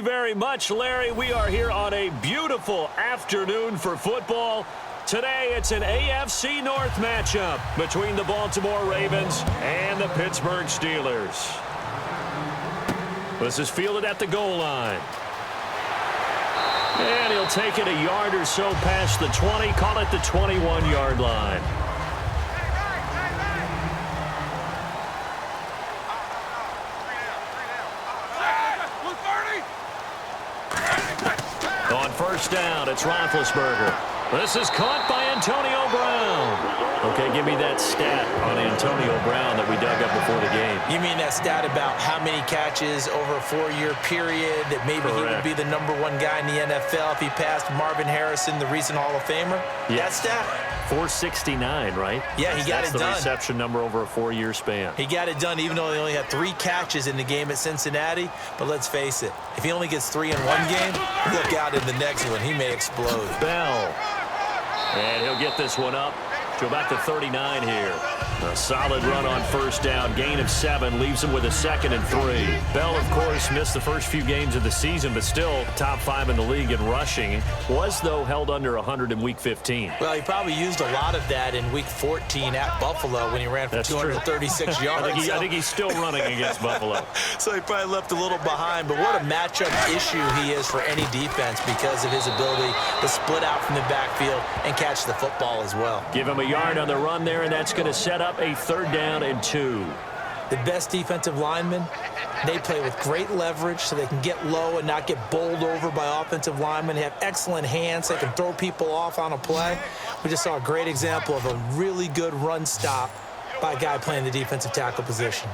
Very much, Larry. We are here on a beautiful afternoon for football. Today, it's an AFC North matchup between the Baltimore Ravens and the Pittsburgh Steelers. This is fielded at the goal line. And he'll take it a yard or so past the 20, call it the 21-yard line. On first down, it's Roethlisberger. This is caught by Antonio Brown. Okay, give me that stat on Antonio Brown that we dug up before the game. You mean that stat about how many catches over a 4-year period, that maybe Correct. He would be the #1 guy in the NFL if he passed Marvin Harrison, the recent Hall of Famer? Yes. That stat? 469, right? Yeah, he got it done. That's the reception number over a 4-year span. He got it done even though he only had 3 catches in the game at Cincinnati. But let's face it, if he only gets 3 in one game, look out in the next one. He may explode. Bell. And he'll get this one up to about the 39 here. A solid run on first down. Gain of 7 leaves him with a 2nd and 3. Bell, of course, missed the first few games of the season, but still top 5 in the league in rushing. Was, though, held under 100 in Week 15. Well, he probably used a lot of that in Week 14 at Buffalo when he ran for That's 236 true. yards. I think he's still running against Buffalo. So he probably left a little behind. But what a matchup issue he is for any defense because of his ability to split out from the backfield and catch the football as well. Give him a yard on the run there, and that's going to set up a 3rd down and 2. The best defensive linemen, they play with great leverage so they can get low and not get bowled over by offensive linemen. They have excellent hands. They can throw people off on a play. We just saw a great example of a really good run stop by a guy playing the defensive tackle position.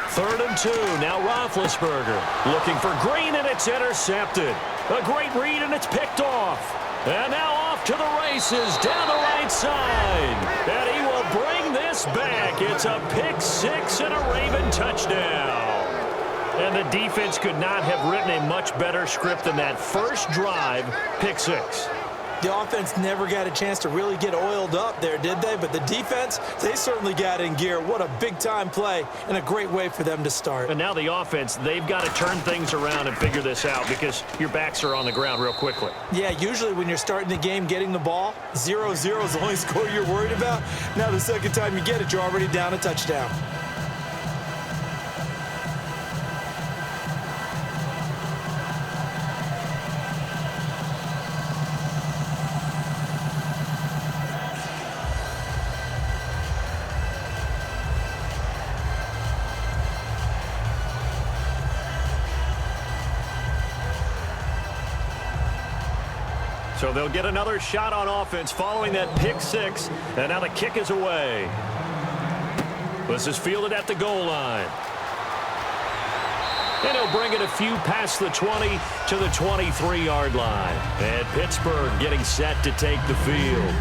3rd and 2. Now Roethlisberger looking for Green, and it's intercepted. A great read, and it's picked off. And now off to the races down the right side. And he will bring this back. It's a pick 6 and a Raven touchdown. And the defense could not have written a much better script than that first drive, pick 6. The offense never got a chance to really get oiled up there, did they? But the defense, they certainly got in gear. What a big-time play and a great way for them to start. And now the offense, they've got to turn things around and figure this out because your backs are on the ground real quickly. Yeah, usually when you're starting the game getting the ball, 0-0 is the only score you're worried about. Now the second time you get it, you're already down a touchdown. So they'll get another shot on offense following that pick 6. And now the kick is away. This is fielded at the goal line. And he'll bring it a few past the 20 to the 23-yard line. And Pittsburgh getting set to take the field.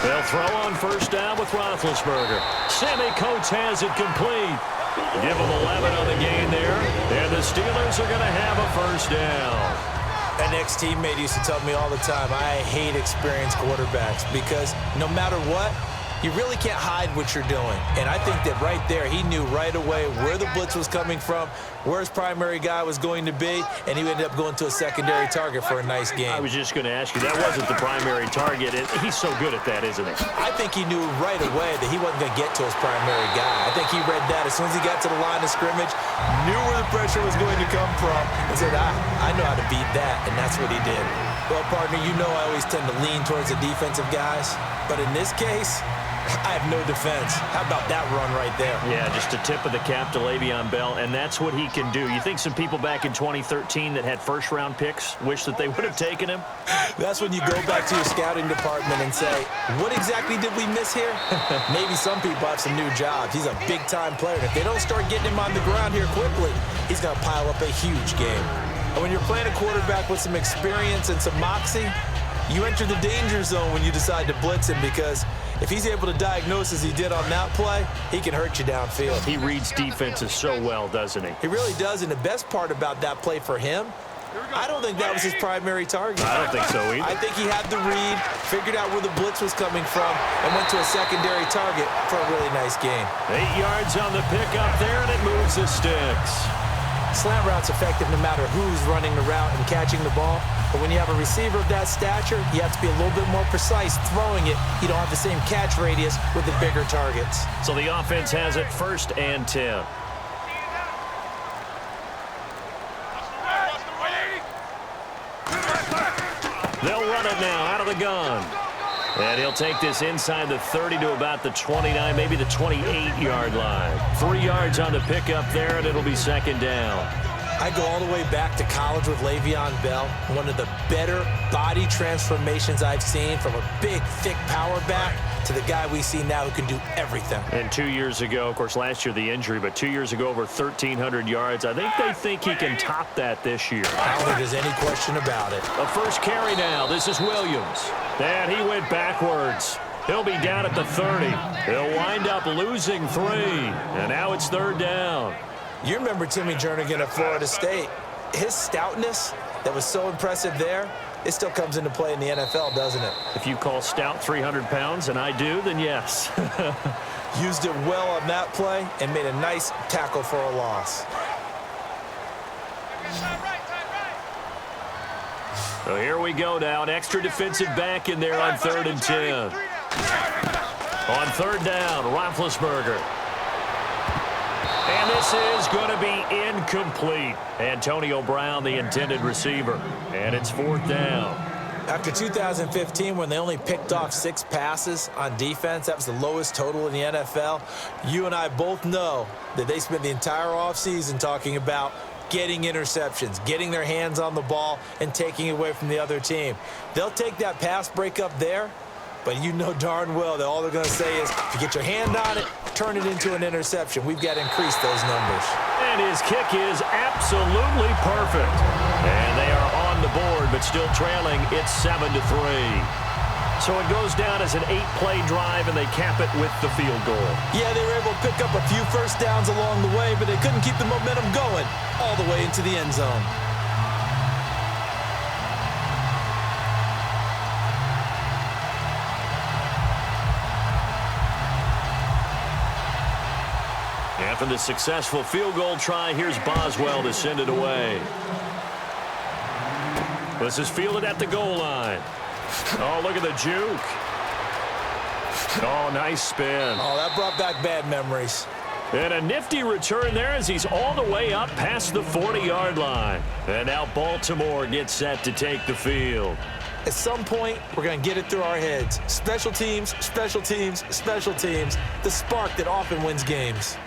They'll throw on first down with Roethlisberger. Sammy Coates has it complete. Give him 11 on the gain there. And the Steelers are going to have a first down. An ex-teammate used to tell me all the time, I hate experienced quarterbacks because no matter what, you really can't hide what you're doing. And I think that right there, he knew right away where the blitz was coming from, where his primary guy was going to be, and he ended up going to a secondary target for a nice game. I was just going to ask you, that wasn't the primary target. And he's so good at that, isn't he? I think he knew right away that he wasn't going to get to his primary guy. I think he read that as soon as he got to the line of scrimmage, knew where the pressure was going to come from, and said, I know how to beat that, and that's what he did. Well, partner, you know I always tend to lean towards the defensive guys, but in this case, I have no defense. How about that run right there? Yeah, just a tip of the cap to Le'Veon Bell, and that's what he can do. You think some people back in 2013 that had first-round picks wish that they would have taken him? That's when you go back to your scouting department and say, what exactly did we miss here? Maybe some people have some new jobs. He's a big-time player, and if they don't start getting him on the ground here quickly, he's going to pile up a huge game. And when you're playing a quarterback with some experience and some moxie, You enter the danger zone when you decide to blitz him, because if he's able to diagnose as he did on that play, he can hurt you downfield. He reads defenses so well, doesn't he? He really does, and the best part about that play for him, I don't think that was his primary target. I don't think so either. I think he had the read, figured out where the blitz was coming from, and went to a secondary target for a really nice gain. 8 yards on the pickup there, and it moves the sticks. Slant route's effective no matter who's running the route and catching the ball. But when you have a receiver of that stature, you have to be a little bit more precise throwing it. You don't have the same catch radius with the bigger targets. So the offense has it 1st and 10. They'll run it now out of the gun. And he'll take this inside the 30 to about the 29, maybe the 28-yard line. 3 yards on the pickup there, and it'll be 2nd down. I go all the way back to college with Le'Veon Bell. One of the better body transformations I've seen, from a big, thick power back to the guy we see now who can do everything. And 2 years ago, of course, last year the injury, but 2 years ago over 1,300 yards. I think they think he can top that this year. I don't think there's any question about it. A first carry now. This is Williams. And he went backwards. He'll be down at the 30. He'll wind up losing 3. And now it's 3rd down. You remember Timmy Jernigan at Florida State. His stoutness that was so impressive there, it still comes into play in the NFL, doesn't it? If you call stout 300 pounds, and I do, then yes. Used it well on that play and made a nice tackle for a loss. So here we go now. An extra defensive back in there on 3rd and 10. On 3rd down, Roethlisberger. And this is going to be incomplete. Antonio Brown, the intended receiver. And it's 4th down. After 2015, when they only picked off 6 passes on defense, that was the lowest total in the NFL. You and I both know that they spent the entire offseason talking about getting interceptions, getting their hands on the ball, and taking it away from the other team. They'll take that pass breakup there, but you know darn well that all they're going to say is, if you get your hand on it, turn it into an interception. We've got to increase those numbers. And his kick is absolutely perfect. And they are on the board, but still trailing. It's 7-3. So it goes down as an 8-play drive, and they cap it with the field goal. Yeah, they were able to pick up a few first downs along the way, but they couldn't keep the momentum going all the way into the end zone. After the successful field goal try, here's Boswell to send it away. This is fielded at the goal line. Oh, look at the juke. Oh, nice spin. Oh, that brought back bad memories. And a nifty return there as he's all the way up past the 40-yard line. And now Baltimore gets set to take the field. At some point, we're going to get it through our heads. Special teams, special teams, special teams. The spark that often wins games.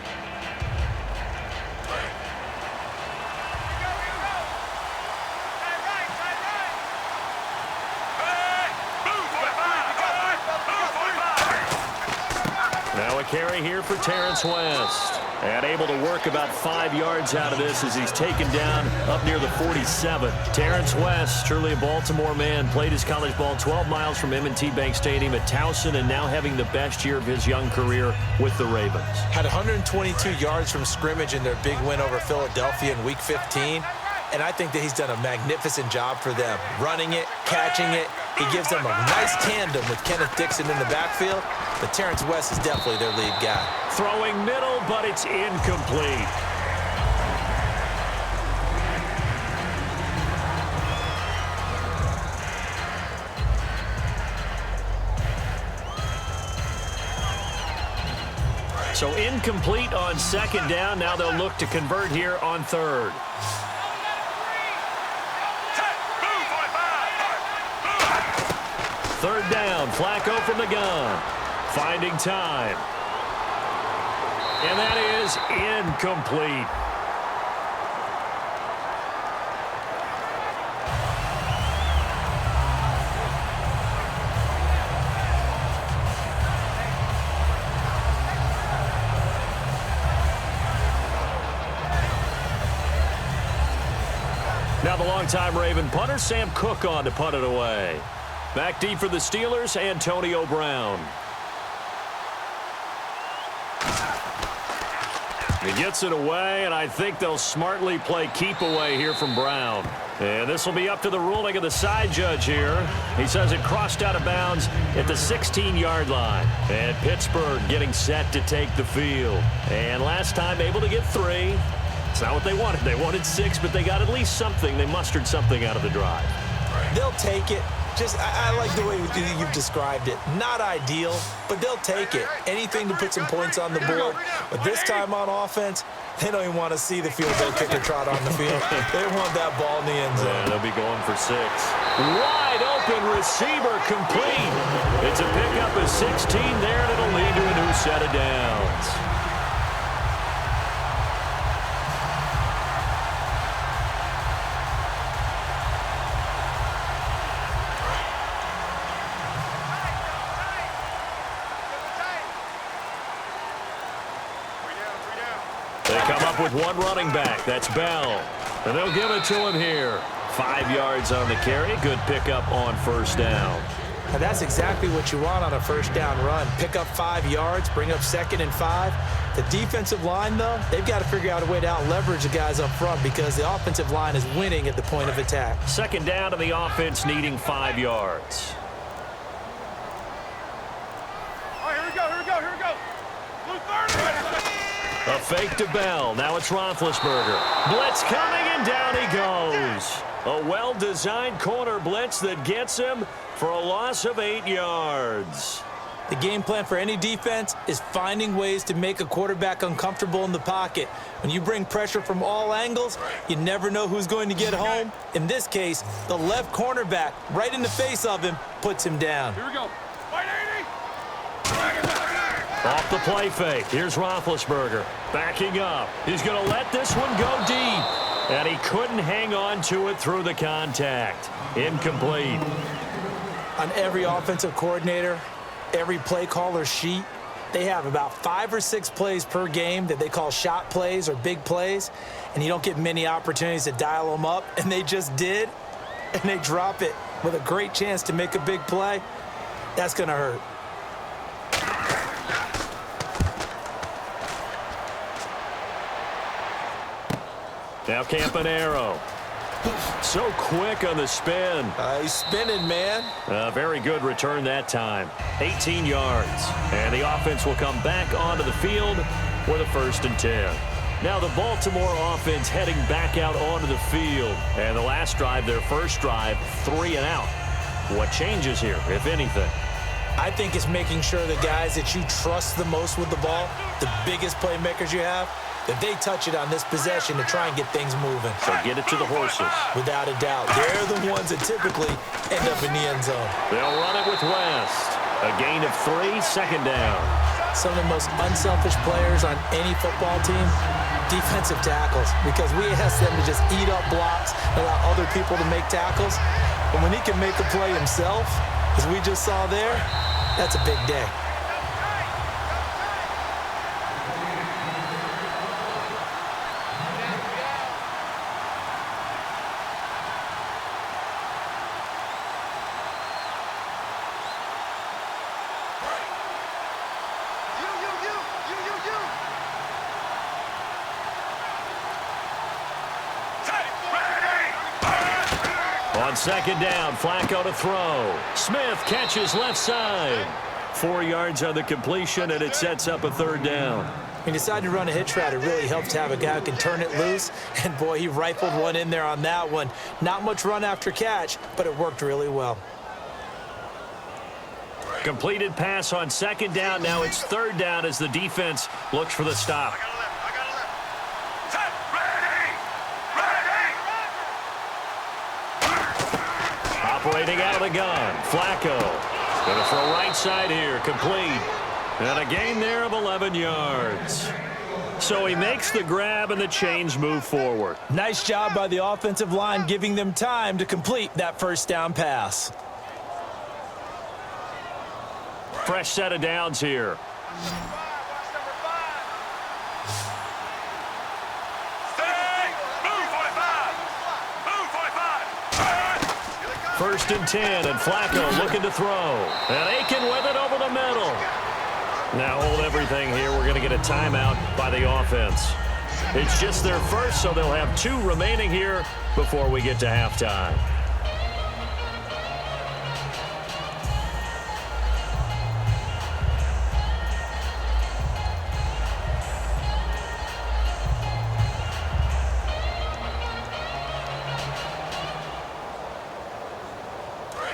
Now a carry here for Terrence West. And able to work about 5 yards out of this as he's taken down up near the 47. Terrence West, truly a Baltimore man, played his college ball 12 miles from M&T Bank Stadium at Towson, and now having the best year of his young career with the Ravens. Had 122 yards from scrimmage in their big win over Philadelphia in Week 15. And I think that he's done a magnificent job for them. Running it, catching it. He gives them a nice tandem with Kenneth Dixon in the backfield. But Terrence West is definitely their lead guy. Throwing middle, but it's incomplete. So incomplete on 2nd down. Now they'll look to convert here on 3rd. Third down, Flacco from the gun. Finding time. And that is incomplete. Now the longtime Raven punter, Sam Cook, on to punt it away. Back deep for the Steelers, Antonio Brown. He gets it away, and I think they'll smartly play keep away here from Brown. And this will be up to the ruling of the side judge here. He says it crossed out of bounds at the 16-yard line. And Pittsburgh getting set to take the field. And last time able to get 3. It's not what they wanted. They wanted 6, but they got at least something. They mustered something out of the drive. They'll take it. I like the way you've described it. Not ideal, but they'll take it. Anything to put some points on the board. But this time on offense, they don't even want to see the field goal kicker trot on the field. They want that ball in the end zone. Yeah, they'll be going for 6. Wide open receiver complete. It's a pickup of 16 there, and it'll lead to a new set of downs. They come up with one running back. That's Bell. And they'll give it to him here. 5 yards on the carry. Good pickup on first down. Now that's exactly what you want on a first down run. Pick up 5 yards, bring up 2nd and 5. The defensive line, though, they've got to figure out a way to out-leverage the guys up front because the offensive line is winning at the point of attack. 2nd down to the offense needing 5 yards. All right, here we go. Blue 30. A fake to Bell. Now it's Roethlisberger. Blitz coming, and down he goes. A well-designed corner blitz that gets him for a loss of 8 yards. The game plan for any defense is finding ways to make a quarterback uncomfortable in the pocket. When you bring pressure from all angles, you never know who's going to get home. In this case, the left cornerback, right in the face of him, puts him down. Here we go. White 80. Off the play fake. Here's Roethlisberger. Backing up. He's going to let this one go deep. And he couldn't hang on to it through the contact. Incomplete. On every offensive coordinator, every play caller sheet, they have about 5 or 6 plays per game that they call shot plays or big plays, and you don't get many opportunities to dial them up, and they just did, and they drop it with a great chance to make a big play. That's going to hurt. Now Campanaro. So quick on the spin. He's spinning, man. A very good return that time. 18 yards. And the offense will come back onto the field with a 1st and 10. Now the Baltimore offense heading back out onto the field. And the last drive, their first drive, 3 and out. What changes here, if anything? I think it's making sure the guys that you trust the most with the ball, the biggest playmakers you have, that they touch it on this possession to try and get things moving. So get it to the horses. Without a doubt. They're the ones that typically end up in the end zone. They'll run it with West. A gain of 3, 2nd down. Some of the most unselfish players on any football team, defensive tackles, because we ask them to just eat up blocks, allow other people to make tackles. But when he can make a play himself, as we just saw there, that's a big day. On 2nd down, Flacco to throw. Smith catches left side. 4 yards on the completion, and it sets up a 3rd down. When you decide to run a hitch route, it really helps to have a guy who can turn it loose. And, boy, he rifled one in there on that one. Not much run after catch, but it worked really well. Completed pass on 2nd down. Now it's 3rd down as the defense looks for the stop. Operating out of the gun. Flacco. Going to throw right side here. Complete. And a gain there of 11 yards. So he makes the grab and the chains move forward. Nice job by the offensive line giving them time to complete that 1st down pass. Fresh set of downs here. First and 10, and Flacco looking to throw. And Aiken with it over the middle. Now hold everything here. We're going to get a timeout by the offense. It's just their first, so they'll have 2 remaining here before we get to halftime.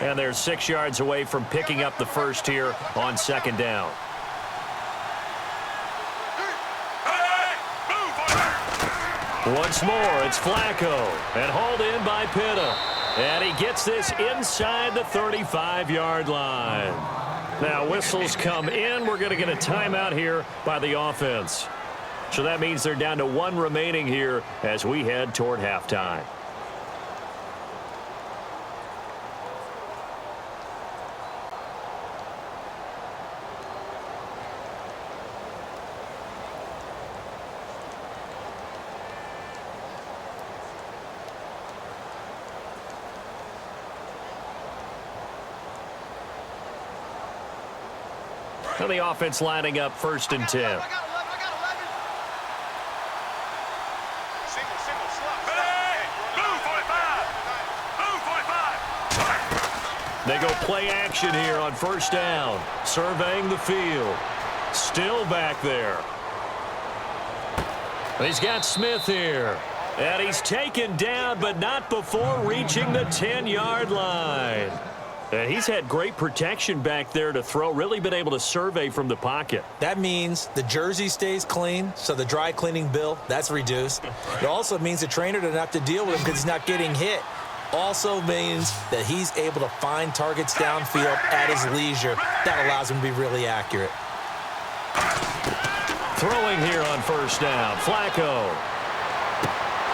And they're 6 yards away from picking up the first here on second down. Once more, it's Flacco, and hauled in by Pitta. And he gets this inside the 35-yard line. Now, whistles come in. We're going to get a timeout here by the offense. So that means they're down to 1 remaining here as we head toward halftime. And the offense lining up first and 10. I got 11. Single, slot. Hey, move 45. They go play action here on first down. Surveying the field. Still back there. He's got Smith here. And he's taken down, but not before reaching the 10-yard line. And he's had great protection back there to throw, really been able to survey from the pocket. That means the jersey stays clean, so the dry cleaning bill, that's reduced. It also means the trainer doesn't have to deal with him because he's not getting hit. Also means that he's able to find targets downfield at his leisure. That allows him to be really accurate. Throwing here on first down, Flacco.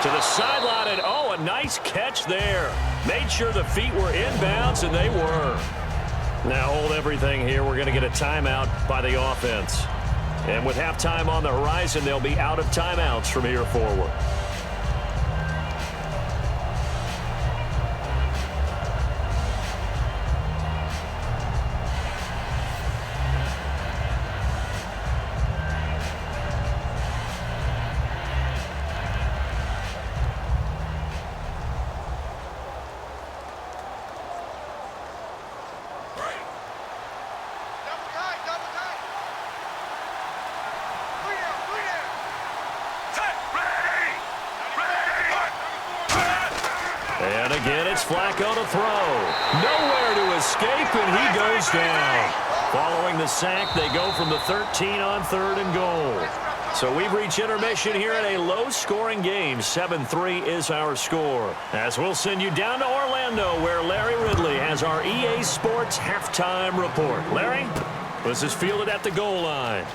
To the sideline, and oh, a nice catch there. Made sure the feet were inbounds, and they were. Now hold everything here. We're going to get a timeout by the offense. And with halftime on the horizon, they'll be out of timeouts from here forward. And again, it's Flacco to throw. Nowhere to escape, and he goes down. Following the sack, they go from the 13 on 3rd and goal. So we've reached intermission here in a low-scoring game. 7-3 is our score. As we'll send you down to Orlando, where Larry Ridley has our EA Sports halftime report. Larry, this is fielded at the goal line.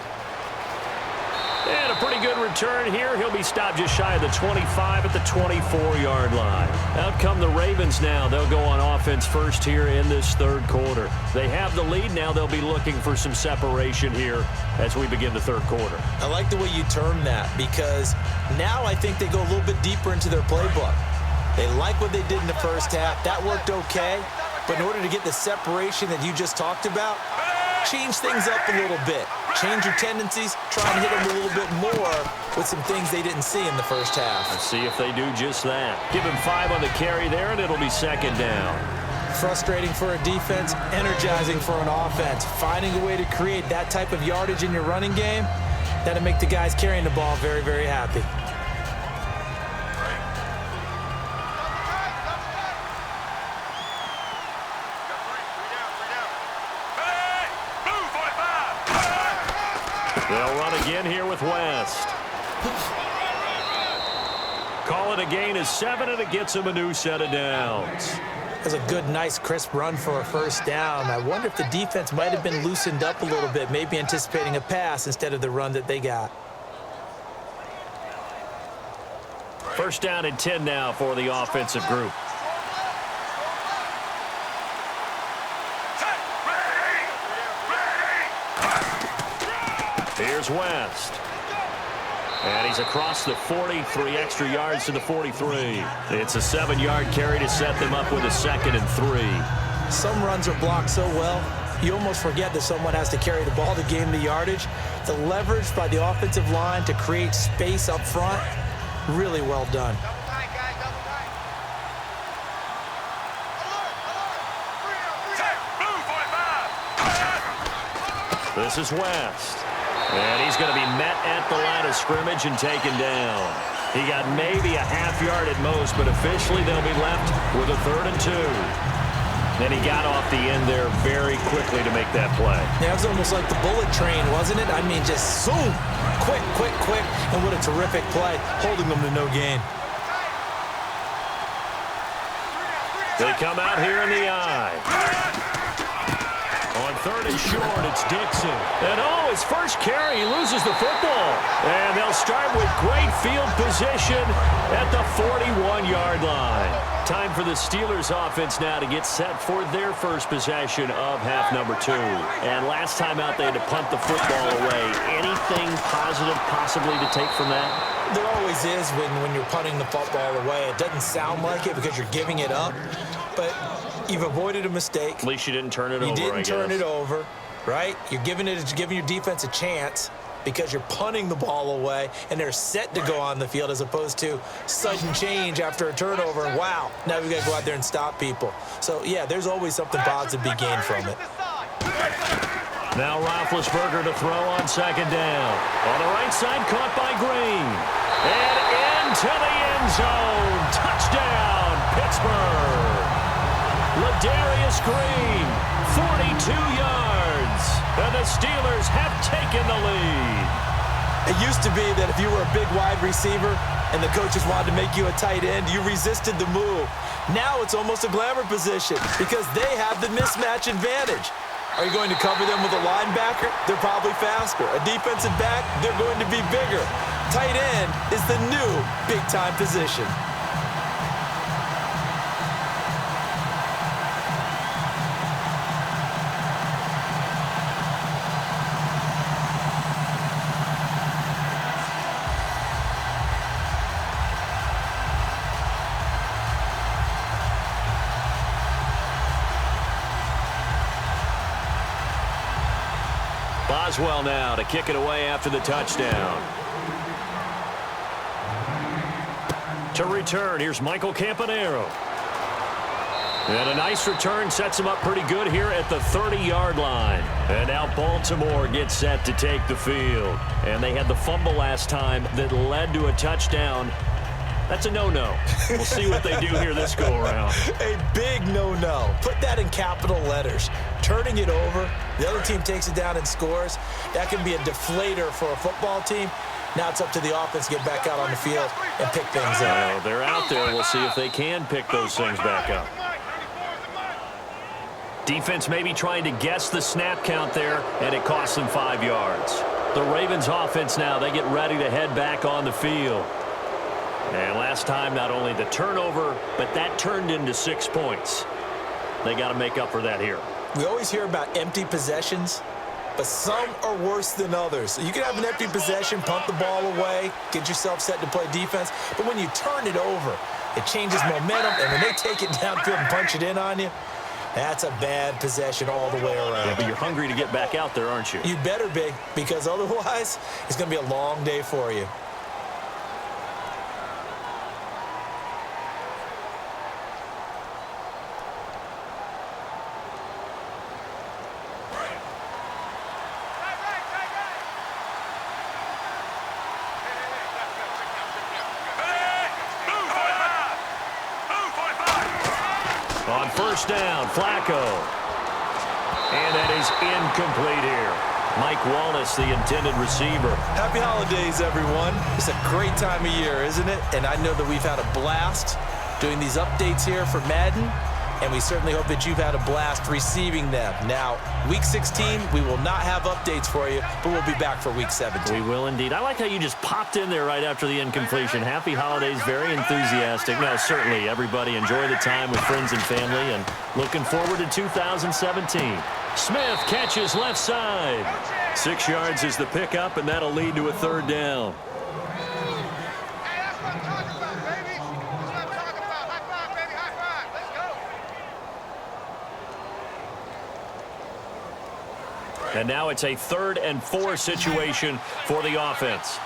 And a pretty good return here. He'll be stopped just shy of the 25 at the 24-yard line. Out come the Ravens now. They'll go on offense first here in this 3rd quarter. They have the lead now. They'll be looking for some separation here as we begin the 3rd quarter. I like the way you term that because now I think they go a little bit deeper into their playbook. They like what they did in the first half. That worked okay. But in order to get the separation that you just talked about, change things up a little bit. Change your tendencies. Try and hit them a little bit more with some things they didn't see in the first half. Let's see if they do just that. Give him 5 on the carry there, and it'll be 2nd down. Frustrating for a defense, energizing for an offense. Finding a way to create that type of yardage in your running game, that'll make the guys carrying the ball very, very happy. They'll run again here with West. Call it a gain of 7, and it gets him a new set of downs. That's a good, nice, crisp run for a first down. I wonder if the defense might have been loosened up a little bit, maybe anticipating a pass instead of the run that they got. First down and 10 now for the offensive group. Here's West. And he's across the 40, 3 extra yards to the 43. It's a 7-yard carry to set them up with a 2nd and 3. Some runs are blocked so well, you almost forget that someone has to carry the ball to gain the yardage. The leverage by the offensive line to create space up front, really well done. This is West. And he's going to be met at the line of scrimmage and taken down. He got maybe a half yard at most, but officially they'll be left with a 3rd and 2. Then he got off the end there very quickly to make that play. Yeah, it was almost like the bullet train, wasn't it? I mean, just zoom, quick, quick, quick, and what a terrific play, holding them to no gain. They come out here in the eye. On 3rd and short, it's Dixon. And his first carry, he loses the football. And they'll start with great field position at the 41-yard line. Time for the Steelers offense now to get set for their first possession of half number 2. And last time out, they had to punt the football away. Anything positive possibly to take from that? There always is when you're punting the football away. It doesn't sound like it because you're giving it up, but you've avoided a mistake. At least you didn't turn it over, You didn't turn it over, right? You're giving your defense a chance because you're punting the ball away, and they're set to go on the field as opposed to sudden change after a turnover. And wow, now we've got to go out there and stop people. So, yeah, there's always something positive to be gained from it. Now Roethlisberger to throw on 2nd down. On the right side, caught by Green. And into the end zone. Touchdown, Pittsburgh. Ladarius Green, 42 yards. And the Steelers have taken the lead. It used to be that if you were a big wide receiver and the coaches wanted to make you a tight end, you resisted the move. Now it's almost a glamour position because they have the mismatch advantage. Are you going to cover them with a linebacker? They're probably faster. A defensive back? They're going to be bigger. Tight end is the new big-time position. Boswell now to kick it away after the touchdown. To return, here's Michael Campanaro. And a nice return sets him up pretty good here at the 30-yard line. And now Baltimore gets set to take the field. And they had the fumble last time that led to a touchdown. That's a no-no. We'll see what they do here this go-around. A big no-no. Put that in capital letters. Turning it over, the other team takes it down and scores. That can be a deflator for a football team. Now it's up to the offense to get back out on the field and pick things up. Well, they're out there. We'll see if they can pick those things back up. Defense maybe trying to guess the snap count there, and it costs them 5 yards. The Ravens offense now, they get ready to head back on the field. And last time, not only the turnover, but that turned into 6 points. They got to make up for that here. We always hear about empty possessions, but some are worse than others. You can have an empty possession, punt the ball away, get yourself set to play defense, but when you turn it over, it changes momentum, and when they take it downfield and punch it in on you, that's a bad possession all the way around. Yeah, but you're hungry to get back out there, aren't you? You better be, because otherwise, it's going to be a long day for you. On 1st down, Flacco. And that is incomplete here. Mike Wallace, the intended receiver. Happy holidays, everyone. It's a great time of year, isn't it? And I know that we've had a blast doing these updates here for Madden, and we certainly hope that you've had a blast receiving them. Now, Week 16, we will not have updates for you, but we'll be back for Week 17. We will indeed. I like how you just popped in there right after the incompletion. Happy holidays, very enthusiastic. No, certainly, everybody enjoy the time with friends and family, and looking forward to 2017. Smith catches left side. 6 yards is the pickup, and that'll lead to a third down. Hey, that's what I'm talking about, baby. That's what I'm talking about. High five, baby. High five. Let's go. And now it's a 3rd and 4 situation for the offense.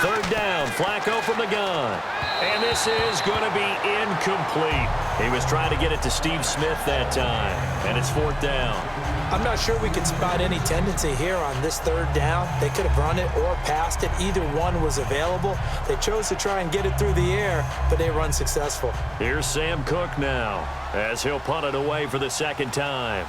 Third down, Flacco from the gun. And this is going to be incomplete. He was trying to get it to Steve Smith that time, and it's 4th down. I'm not sure we could spot any tendency here on this 3rd down. They could have run it or passed it. Either one was available. They chose to try and get it through the air, but they were unsuccessful. Here's Sam Cook now, as he'll punt it away for the 2nd time.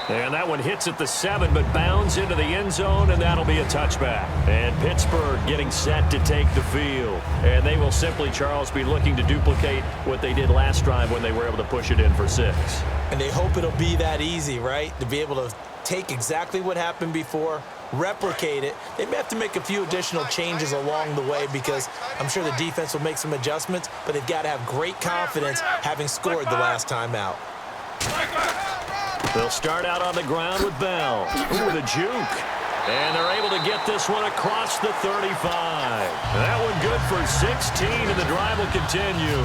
And that one hits at the 7, but bounds into the end zone, and that'll be a touchback. And Pittsburgh getting set to take the field. And they will simply, Charles, be looking to duplicate what they did last drive when they were able to push it in for 6. And they hope it'll be that easy, right? To be able to take exactly what happened before, replicate it. They may have to make a few additional changes along the way because I'm sure the defense will make some adjustments, but they've got to have great confidence having scored the last time out. They'll start out on the ground with Bell. Ooh, with a juke. And they're able to get this one across the 35. That one good for 16, and the drive will continue.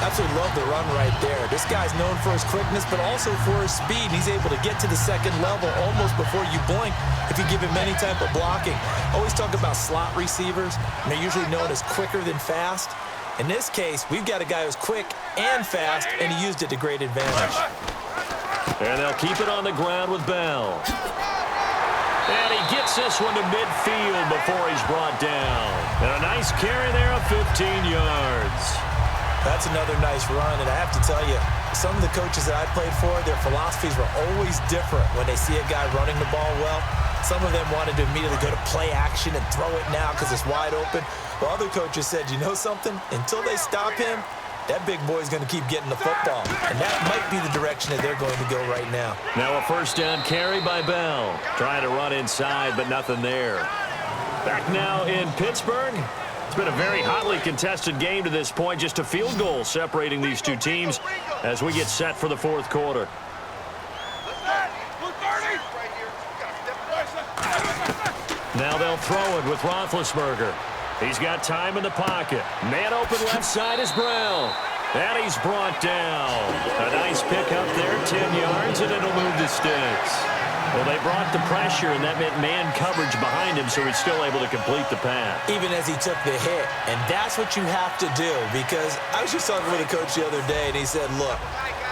Absolutely love the run right there. This guy's known for his quickness, but also for his speed. He's able to get to the 2nd level almost before you blink if you give him any type of blocking. Always talk about slot receivers, and they're usually known as quicker than fast. In this case, we've got a guy who's quick and fast, and he used it to great advantage. And they'll keep it on the ground with Bell. And he gets this one to midfield before he's brought down. And a nice carry there of 15 yards. That's another nice run, and I have to tell you, some of the coaches that I played for, their philosophies were always different when they see a guy running the ball well. Some of them wanted to immediately go to play action and throw it now because it's wide open. But other coaches said, you know something? Until they stop him, that big boy's going to keep getting the football. And that might be the direction that they're going to go right now. Now a 1st down carry by Bell. Trying to run inside, but nothing there. Back now in Pittsburgh. It's been a very hotly contested game to this point. Just a field goal separating these two teams as we get set for the 4th quarter. Now they'll throw it with Roethlisberger. He's got time in the pocket. Man open left side is Brown. And he's brought down. A nice pick up there, 10 yards, and it'll move the sticks. Well, they brought the pressure, and that meant man coverage behind him, so he's still able to complete the pass. Even as he took the hit. And that's what you have to do, because I was just talking with a coach the other day, and he said, look,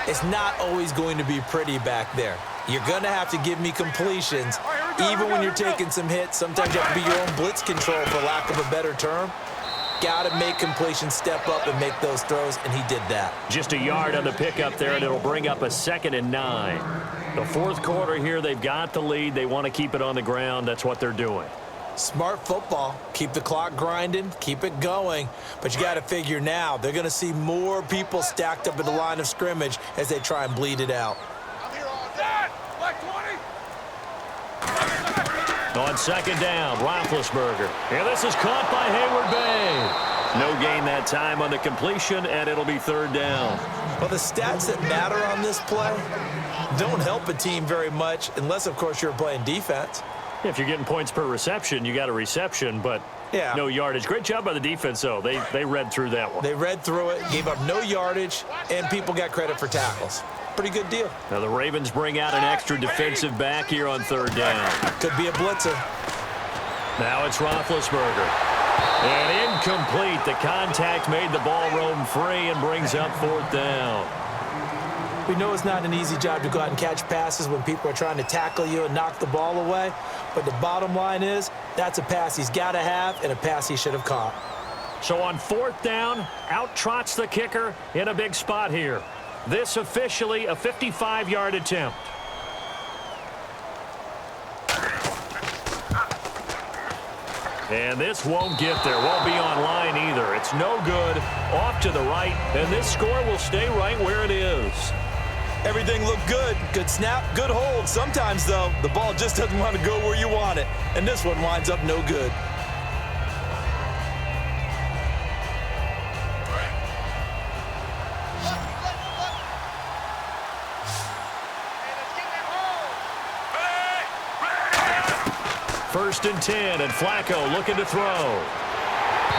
it's not always going to be pretty back there. You're going to have to give me completions, even when you're taking some hits. Sometimes you have to be your own blitz control, for lack of a better term. Got to make completions, step up, and make those throws, and he did that. Just a yard on the pickup there, and it'll bring up a 2nd and 9. The 4th quarter here, they've got the lead. They want to keep it on the ground. That's what they're doing. Smart football. Keep the clock grinding. Keep it going. But you got to figure now, they're going to see more people stacked up at the line of scrimmage as they try and bleed it out. On 2nd down, Roethlisberger. And this is caught by Hayward Bay. No gain that time on the completion, and it'll be 3rd down. Well, the stats that matter on this play don't help a team very much unless, of course, you're playing defense. If you're getting points per reception, you got a reception, but no yardage. Great job by the defense, though. They read through that one. They read through it, gave up no yardage, and people got credit for tackles. Pretty good deal. Now the Ravens bring out an extra defensive back here on 3rd down. Could be a blitzer. Now it's Roethlisberger. And incomplete. The contact made the ball roam free and brings up 4th down. We know it's not an easy job to go out and catch passes when people are trying to tackle you and knock the ball away. But the bottom line is, that's a pass he's got to have and a pass he should have caught. So on 4th down, out trots the kicker in a big spot here. This officially a 55-yard attempt. And this won't get there. Won't be on line either. It's no good. Off to the right. And this score will stay right where it is. Everything looked good. Good snap, good hold. Sometimes, though, the ball just doesn't want to go where you want it. And this one winds up no good. First and 10, and Flacco looking to throw.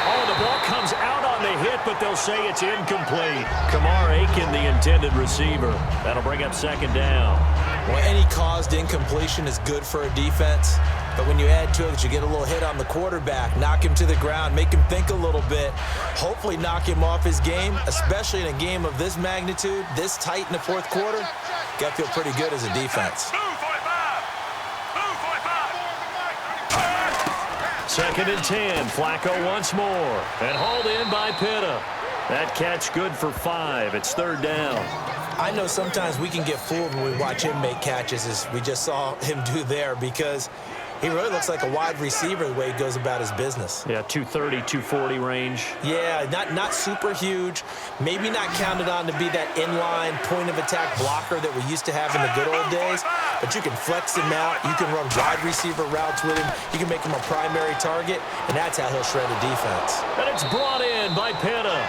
Oh, the ball comes out on the hit, but they'll say it's incomplete. Kamar Aiken, the intended receiver. That'll bring up second down. Well, any caused incompletion is good for a defense, but when you add to it that you get a little hit on the quarterback, knock him to the ground, make him think a little bit, hopefully knock him off his game, especially in a game of this magnitude, this tight in the fourth quarter, got to feel pretty good as a defense. Second and 10, Flacco once more, and hauled in by Pitta. That catch good for 5. It's third down. I know sometimes we can get fooled when we watch him make catches, as we just saw him do there, because he really looks like a wide receiver the way he goes about his business. Yeah, 230, 240 range. Yeah, not super huge. Maybe not counted on to be that inline point-of-attack blocker that we used to have in the good old days, but you can flex him out. You can run wide receiver routes with him. You can make him a primary target, and that's how he'll shred a defense. And it's brought in by Pitta.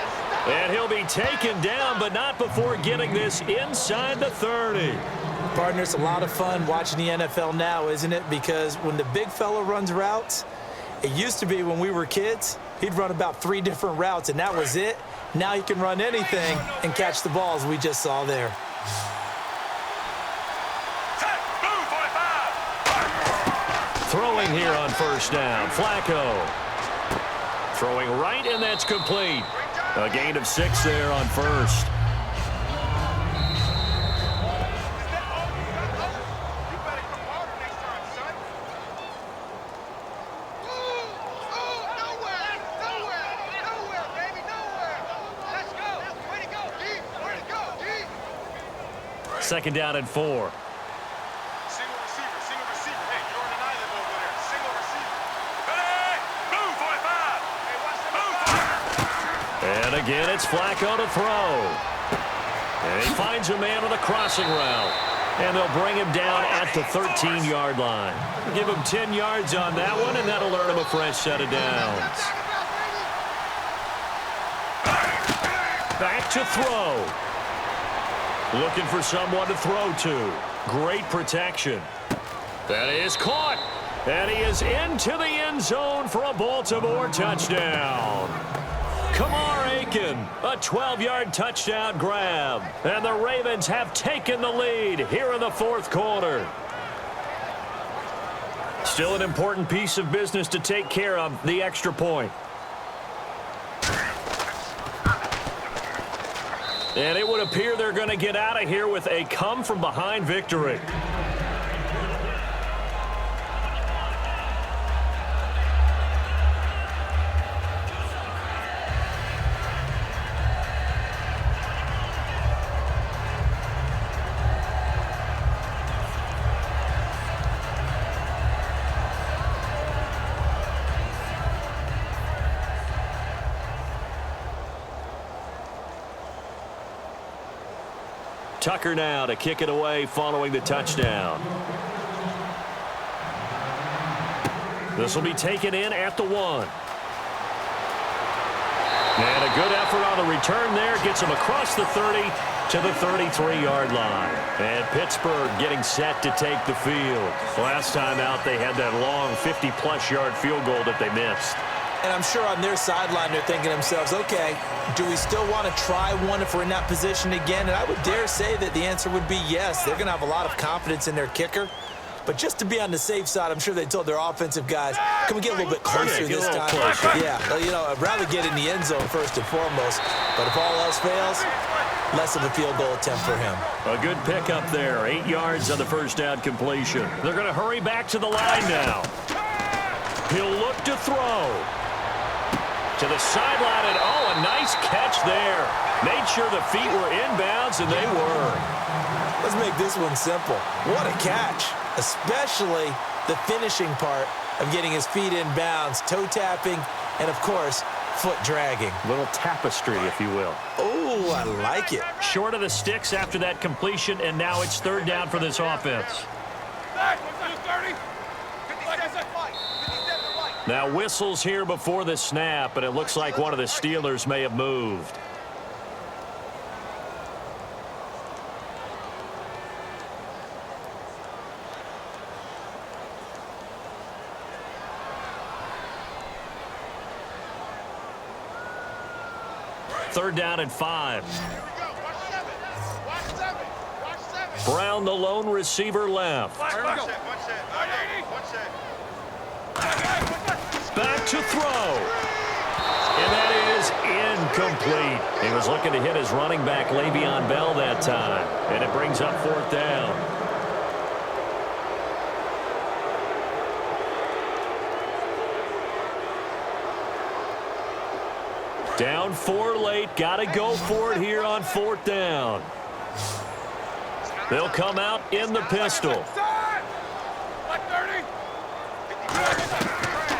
And he'll be taken down, but not before getting this inside the 30. Partner, it's a lot of fun watching the NFL now, isn't it? Because when the big fella runs routes, it used to be when we were kids, he'd run about 3 different routes, and that was it. Now he can run anything and catch the balls we just saw there. Throwing here on first down, Flacco. Throwing right, and that's complete. A gain of 6 there on first. Second down and 4. Single receiver. Hey, you're on an island over there. Single receiver. Hey, move, 45. And again, it's Flacco to throw. And he finds a man on the crossing route. And they'll bring him down at the 13-yard line. Give him 10 yards on that one, and that'll earn him a fresh set of downs. Back to throw. Looking for someone to throw to. Great protection. That is caught. And he is into the end zone for a Baltimore touchdown. Kamar Aiken, a 12-yard touchdown grab. And the Ravens have taken the lead here in the fourth quarter. Still an important piece of business to take care of, the extra point. And it would appear they're going to get out of here with a come-from-behind victory. Tucker now to kick it away following the touchdown. This will be taken in at the 1. And a good effort on the return there. Gets him across the 30 to the 33-yard line. And Pittsburgh getting set to take the field. Last time out, they had that long 50-plus yard field goal that they missed. And I'm sure on their sideline they're thinking to themselves, okay, do we still want to try one if we're in that position again? And I would dare say that the answer would be yes. They're going to have a lot of confidence in their kicker. But just to be on the safe side, I'm sure they told their offensive guys, can we get a little bit closer this time? Yeah, you know, I'd rather get in the end zone first and foremost. But if all else fails, less of a field goal attempt for him. A good pickup there. 8 yards on the first down completion. They're going to hurry back to the line now. He'll look to throw. To the sideline, and oh, a nice catch there. Made sure the feet were inbounds, and they were. Let's make this one simple. What a catch, especially the finishing part of getting his feet in bounds, toe tapping, and of course, foot dragging. Little tapestry, if you will. Oh, I like it. Short of the sticks after that completion, and now it's third down for this offense. Now whistles here before the snap, and it looks like one of the Steelers may have moved. Third down and 5. Brown, the lone receiver, left. Back to throw. And that is incomplete. He was looking to hit his running back, Le'Veon Bell, that time. And it brings up fourth down. Down 4 late. Got to go for it here on fourth down. They'll come out in the pistol.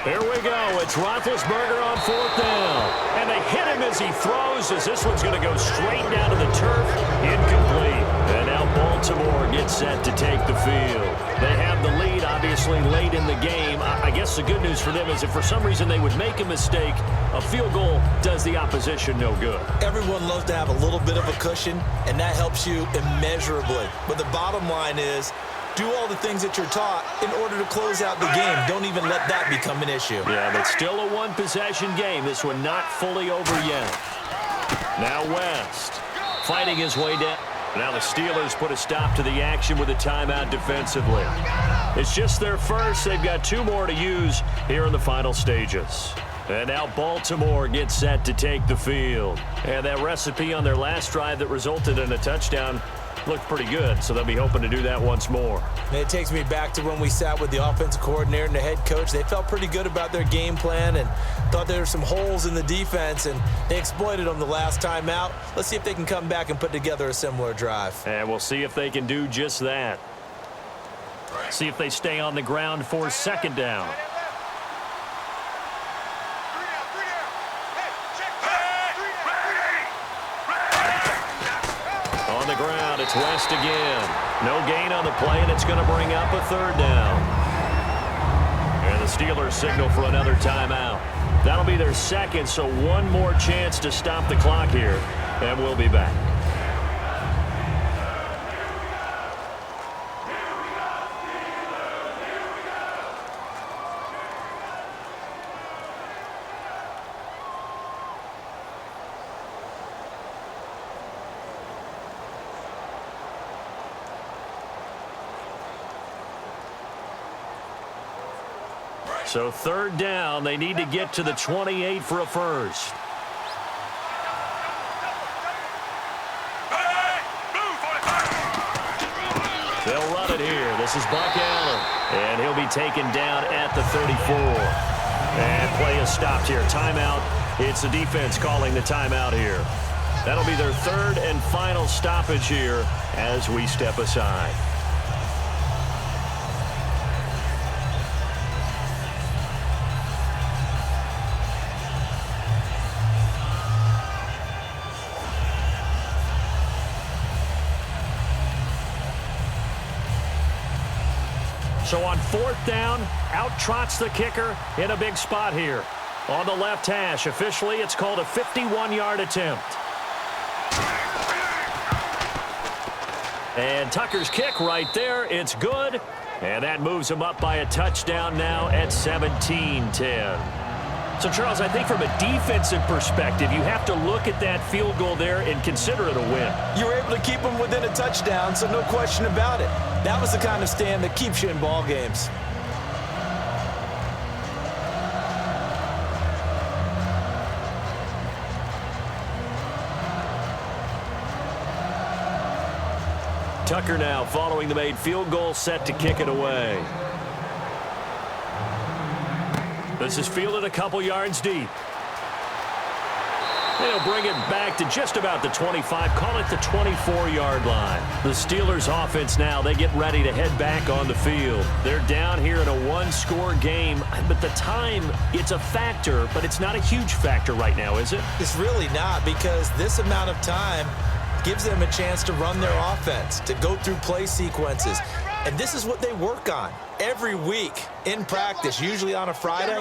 Here we go. It's Roethlisberger on fourth down. And they hit him as he throws, as this one's going to go straight down to the turf. Incomplete. And now Baltimore gets set to take the field. They have the lead, obviously, late in the game. I guess the good news for them is if for some reason they would make a mistake, a field goal does the opposition no good. Everyone loves to have a little bit of a cushion, and that helps you immeasurably. But the bottom line is, do all the things that you're taught in order to close out the game. Don't even let that become an issue. Yeah, but still a one-possession game. This one not fully over yet. Now West fighting his way down. Now the Steelers put a stop to the action with a timeout defensively. It's just their first. They've got 2 more to use here in the final stages. And now Baltimore gets set to take the field. And that recipe on their last drive that resulted in a touchdown looked pretty good, so they'll be hoping to do that once more. And it takes me back to when we sat with the offensive coordinator and the head coach. They felt pretty good about their game plan and thought there were some holes in the defense, and they exploited them the last time out. Let's see if they can come back and put together a similar drive. And we'll see if they can do just that. See if they stay on the ground for second down. On the ground, it's West again. No gain on the play, and it's going to bring up a third down. And the Steelers signal for another timeout. That'll be their second, so one more chance to stop the clock here, and we'll be back. So third down, they need to get to the 28 for a first. They'll run it here. This is Buck Allen, and he'll be taken down at the 34. And play is stopped here. Timeout. It's the defense calling the timeout here. That'll be their third and final stoppage here as we step aside. So on fourth down, out trots the kicker in a big spot here. On the left hash, officially it's called a 51-yard attempt. And Tucker's kick right there, it's good. And that moves him up by a touchdown now at 17-10. So, Charles, I think from a defensive perspective, you have to look at that field goal there and consider it a win. You were able to keep them within a touchdown, so no question about it. That was the kind of stand that keeps you in ball games. Tucker now following the made field goal, set to kick it away. This is fielded a couple yards deep. They'll bring it back to just about the 25, call it the 24-yard line. The Steelers' offense now, they get ready to head back on the field. They're down here in a one-score game, but the time, it's a factor, but it's not a huge factor right now, is it? It's really not, because this amount of time gives them a chance to run their offense, to go through play sequences. And this is what they work on every week in practice, usually on a Friday.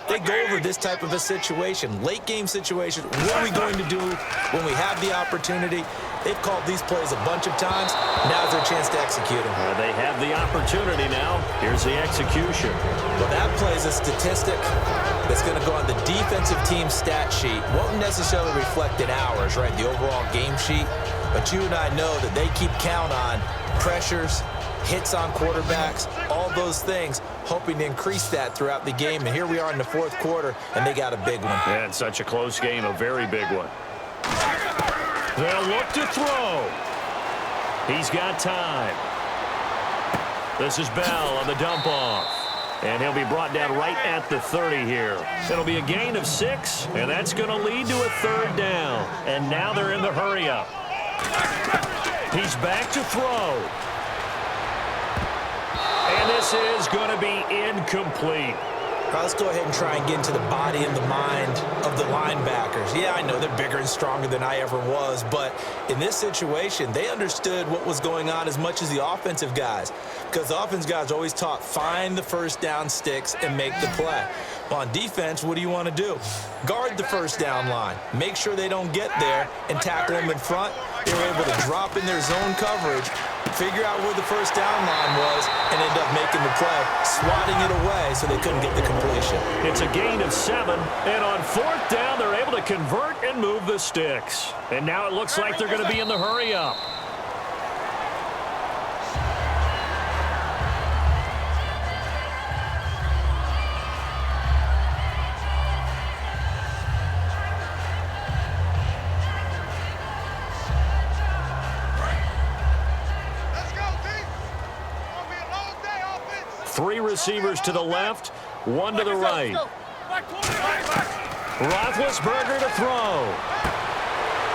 They go over this type of a situation, late game situation. What are we going to do when we have the opportunity? They've called these plays a bunch of times. Now's their chance to execute them. Well, they have the opportunity now. Here's the execution. Well, that play is a statistic that's going to go on the defensive team stat sheet. Won't necessarily reflect in hours, right, the overall game sheet. But you and I know that they keep count on pressures, hits on quarterbacks, all those things, hoping to increase that throughout the game. And here we are in the fourth quarter, and they got a big one. Yeah, it's such a close game, a very big one. They'll look to throw. He's got time. This is Bell on the dump off. And he'll be brought down right at the 30 here. It'll be a gain of 6, and that's going to lead to a third down. And now they're in the hurry-up. He's back to throw. And this is going to be incomplete. Now let's go ahead and try and get into the body and the mind of the linebackers. Yeah, I know they're bigger and stronger than I ever was, but in this situation, they understood what was going on as much as the offensive guys, because the offensive guys always taught, find the first down sticks and make the play. Well, on defense, what do you want to do? Guard the first down line. Make sure they don't get there and tackle them in front. They were able to drop in their zone coverage, figure out where the first down line was, and end up making the play, swatting it away so they couldn't get the completion. It's a gain of 7, and on fourth down, they're able to convert and move the sticks. And now it looks like they're going to be in the hurry-up. Three receivers to the left, one to the right. Roethlisberger to throw.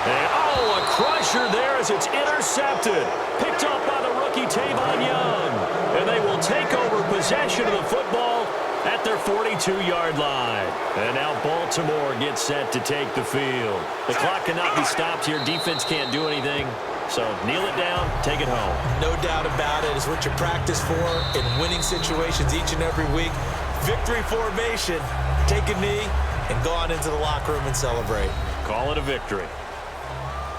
And, oh, a crusher there as it's intercepted. Picked up by the rookie Tavon Young. And they will take over possession of the football at their 42-yard line. And now Baltimore gets set to take the field. The clock cannot be stopped here. Defense can't do anything. So kneel it down, take it home. No doubt about it. It's what you practice for in winning situations each and every week. Victory formation. Take a knee and go on into the locker room and celebrate. Call it a victory.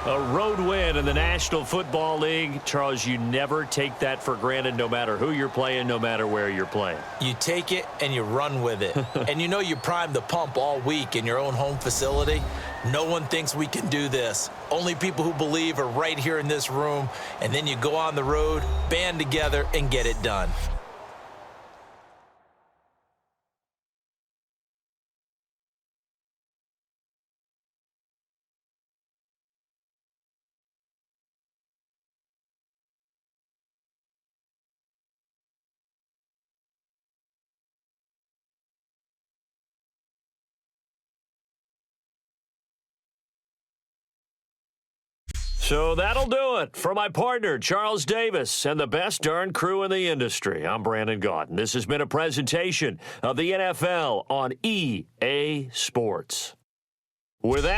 A road win in the National Football League. Charles, you never take that for granted, no matter who you're playing, no matter where you're playing. You take it and you run with it. And you know you primed the pump all week in your own home facility. No one thinks we can do this. Only people who believe are right here in this room. And then you go on the road, band together, and get it done. So that'll do it for my partner, Charles Davis, and the best darn crew in the industry. I'm Brandon Gaudin. This has been a presentation of the NFL on EA Sports. With that,